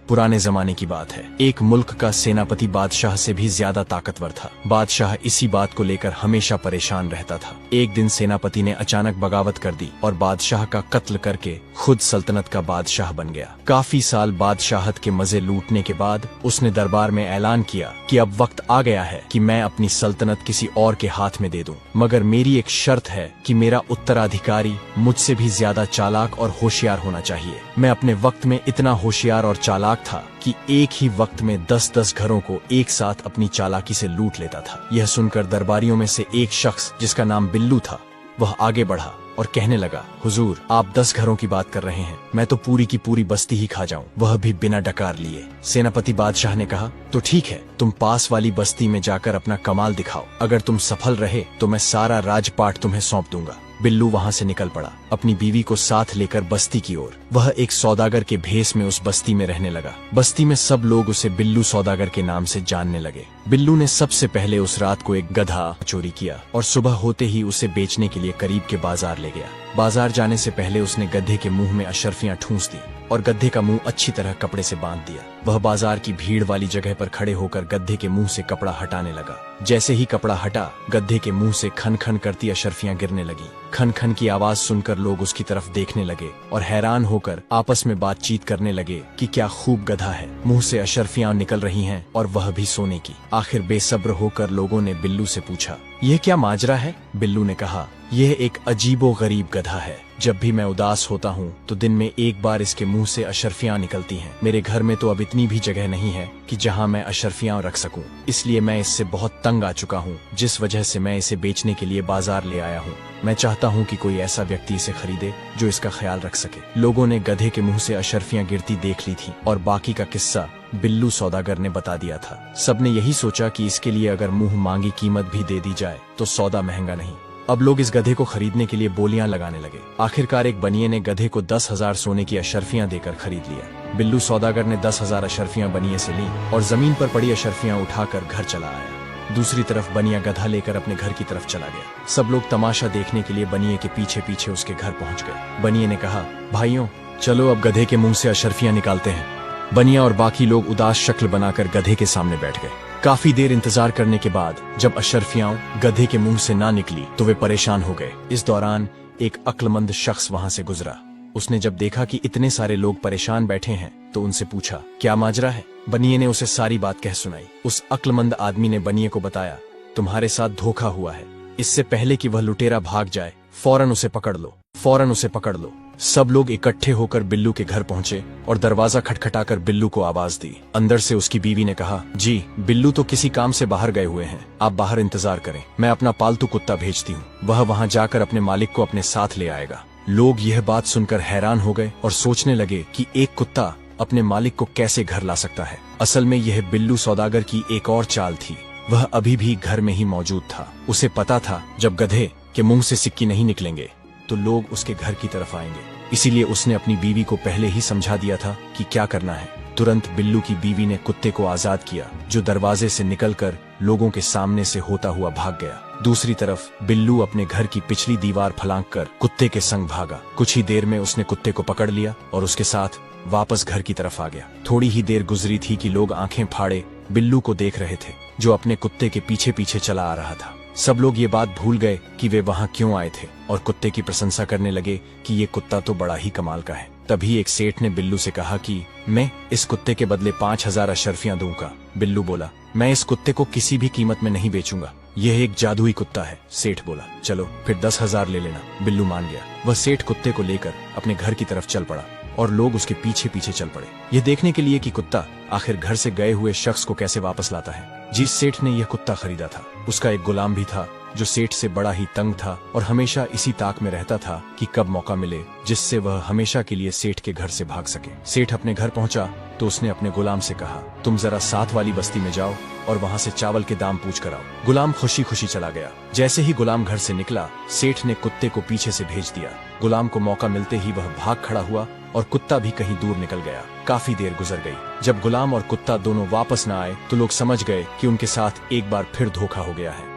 पुराने जमाने की बात है। एक मुल्क का सेनापति बादशाह से भी ज्यादा ताकतवर था। बादशाह इसी बात को लेकर हमेशा परेशान रहता था। एक दिन सेनापति ने अचानक बगावत कर दी और बादशाह का कत्ल करके खुद सल्तनत का बादशाह बन गया। काफी साल बादशाहत के मजे लूटने के बाद उसने दरबार में ऐलान किया कि अब वक्त आ गया है कि मैं अपनी सल्तनत किसी और के हाथ में दे दूं, मगर मेरी एक शर्त है कि मेरा उत्तराधिकारी मुझसे भी ज्यादा चालाक और होशियार होना चाहिए। मैं अपने वक्त में इतना होशियार और चालाक था कि एक ही वक्त में 10-10 घरों को एक साथ अपनी चालाकी से लूट लेता था। यह सुनकर दरबारियों में से एक शख्स जिसका नाम बिल्लू था, वह आगे बढ़ा और कहने लगा, हुजूर, आप 10 घरों की बात कर रहे हैं, मैं तो पूरी की पूरी बस्ती ही खा जाऊं, वह भी बिना डकार लिए। सेनापति बादशाह ने कहा, तो ठीक है, तुम पास वाली बस्ती में जाकर अपना कमाल दिखाओ। अगर तुम सफल रहे तो मैं सारा राजपाट तुम्हें सौंप दूंगा। बिल्लू वहां से निकल पड़ा, अपनी बीवी को साथ लेकर बस्ती की ओर। वह एक सौदागर के भेष में उस बस्ती में रहने लगा। बस्ती में सब लोग उसे बिल्लू सौदागर के नाम से जानने लगे। बिल्लू ने सबसे पहले उस रात को एक गधा चोरी किया और सुबह होते ही उसे बेचने के लिए करीब के बाजार ले गया। बाजार जाने से पहले उसने गधे के मुंह में अशर्फियां ठूंस दी और गधे का मुंह अच्छी तरह कपड़े से बांध दिया। वह बाजार की भीड़ वाली जगह पर खड़े होकर गधे के मुंह से कपड़ा हटाने लगा। जैसे ही कपड़ा हटा, गधे के मुंह से खन खन करती अशर्फियां गिरने लगी। खन खन की आवाज सुनकर लोग उसकी तरफ देखने लगे और हैरान होकर आपस में बातचीत करने लगे कि क्या खूब गधा है, मुंह से अशर्फियां निकल रही हैं और वह भी सोने की। आखिर बेसब्र होकर लोगों ने बिल्लू से पूछा, यह क्या माजरा है? बिल्लू ने कहा, यह एक अजीबो गरीब गधा है। जब भी मैं उदास होता हूँ तो दिन में एक बार इसके मुंह से अशर्फियां निकलती हैं। मेरे घर में तो अब इतनी भी जगह नहीं है कि जहाँ मैं अशर्फियां रख सकूं, इसलिए मैं इससे बहुत तंग आ चुका हूँ, जिस वजह से मैं इसे बेचने के लिए बाजार ले आया हूँ। मैं चाहता हूँ कि कोई ऐसा व्यक्ति इसे खरीदे जो इसका ख्याल रख सके। लोगों ने गधे के मुंह से अशर्फियां गिरती देख ली थी और बाकी का किस्सा बिल्लू सौदागर ने बता दिया था। सबने यही सोचा कि इसके लिए अगर मुंह मांगी कीमत भी दे दी जाए तो सौदा महंगा नहीं। अब लोग इस गधे को खरीदने के लिए बोलियां लगाने लगे। आखिरकार एक बनिए ने गधे को 10,000 सोने की अशर्फियां देकर खरीद लिया। बिल्लू सौदागर ने 10,000 अशर्फियां बनिए से ली और जमीन पर पड़ी अशर्फियां उठाकर घर चला आया। दूसरी तरफ बनिया गधा लेकर अपने घर की तरफ चला गया। सब लोग तमाशा देखने के लिए बनिए के पीछे पीछे उसके घर पहुंच गए। बनिए ने कहा, भाइयों, चलो अब गधे के मुंह से अशर्फियां निकालते हैं। बनिया और बाकी लोग उदास शक्ल बनाकर गधे के सामने बैठ गए। काफी देर इंतजार करने के बाद जब अशर्फियां गधे के मुंह से ना निकली तो वे परेशान हो गए। इस दौरान एक अक्लमंद शख्स वहां से गुजरा। उसने जब देखा कि इतने सारे लोग परेशान बैठे हैं तो उनसे पूछा, क्या माजरा है? बनिए ने उसे सारी बात कह सुनाई। उस अक्लमंद आदमी ने बनिए को बताया, तुम्हारे साथ धोखा हुआ है। इससे पहले कि वह लुटेरा भाग जाए, फौरन उसे पकड़ लो, फौरन उसे पकड़ लो। सब लोग इकट्ठे होकर बिल्लू के घर पहुंचे और दरवाजा खटखटाकर बिल्लू को आवाज दी। अंदर से उसकी बीवी ने कहा, जी, बिल्लू तो किसी काम से बाहर गए हुए हैं, आप बाहर इंतजार करें, मैं अपना पालतू कुत्ता भेजती हूँ, वह वहाँ जाकर अपने मालिक को अपने साथ ले आएगा। लोग यह बात सुनकर हैरान हो गए और सोचने लगे कि एक कुत्ता अपने मालिक को कैसे घर ला सकता है। असल में यह बिल्लू सौदागर की एक और चाल थी। वह अभी भी घर में ही मौजूद था। उसे पता था जब गधे के मुंह से सिक्के नहीं निकलेंगे तो लोग उसके घर की तरफ आएंगे। इसीलिए उसने अपनी बीवी को पहले ही समझा दिया था कि क्या करना है। तुरंत बिल्लू की बीवी ने कुत्ते को आजाद किया, जो दरवाजे से निकलकर लोगों के सामने से होता हुआ भाग गया। दूसरी तरफ बिल्लू अपने घर की पिछली दीवार फलांक कर कुत्ते के संग भागा। कुछ ही देर में उसने कुत्ते को पकड़ लिया और उसके साथ वापस घर की तरफ आ गया। थोड़ी ही देर गुजरी थी कि लोग आंखें फाड़े बिल्लू को देख रहे थे, जो अपने कुत्ते के पीछे पीछे चला आ रहा था। सब लोग ये बात भूल गए कि वे वहां क्यों आए थे और कुत्ते की प्रशंसा करने लगे कि ये कुत्ता तो बड़ा ही कमाल का है। तभी एक सेठ ने बिल्लू से कहा कि मैं इस कुत्ते के बदले 5,000 अशर्फियां दूंगा। बिल्लू बोला, मैं इस कुत्ते को किसी भी कीमत में नहीं बेचूंगा, यह एक जादुई कुत्ता है। सेठ बोला, चलो फिर 10,000 ले लेना। बिल्लू मान गया। वह सेठ कुत्ते को लेकर अपने घर की तरफ चल पड़ा और लोग उसके पीछे पीछे चल पड़े, यह देखने के लिए कि कुत्ता आखिर घर से गए हुए शख्स को कैसे वापस लाता है। जिस सेठ ने यह कुत्ता खरीदा था, उसका एक गुलाम भी था जो सेठ से बड़ा ही तंग था और हमेशा इसी ताक में रहता था कि कब मौका मिले जिससे वह हमेशा के लिए सेठ के घर से भाग सके। सेठ अपने घर पहुंचा तो उसने अपने गुलाम से कहा, तुम जरा साथ वाली बस्ती में जाओ और वहां से चावल के दाम पूछ कर आओ। गुलाम खुशी खुशी चला गया। जैसे ही गुलाम घर से निकला, सेठ ने कुत्ते को पीछे से भेज दिया। गुलाम को मौका मिलते ही वह भाग खड़ा हुआ और कुत्ता भी कहीं दूर निकल गया। काफी देर गुजर गई। जब गुलाम और कुत्ता दोनों वापस न आए तो लोग समझ गए कि उनके साथ एक बार फिर धोखा हो गया है।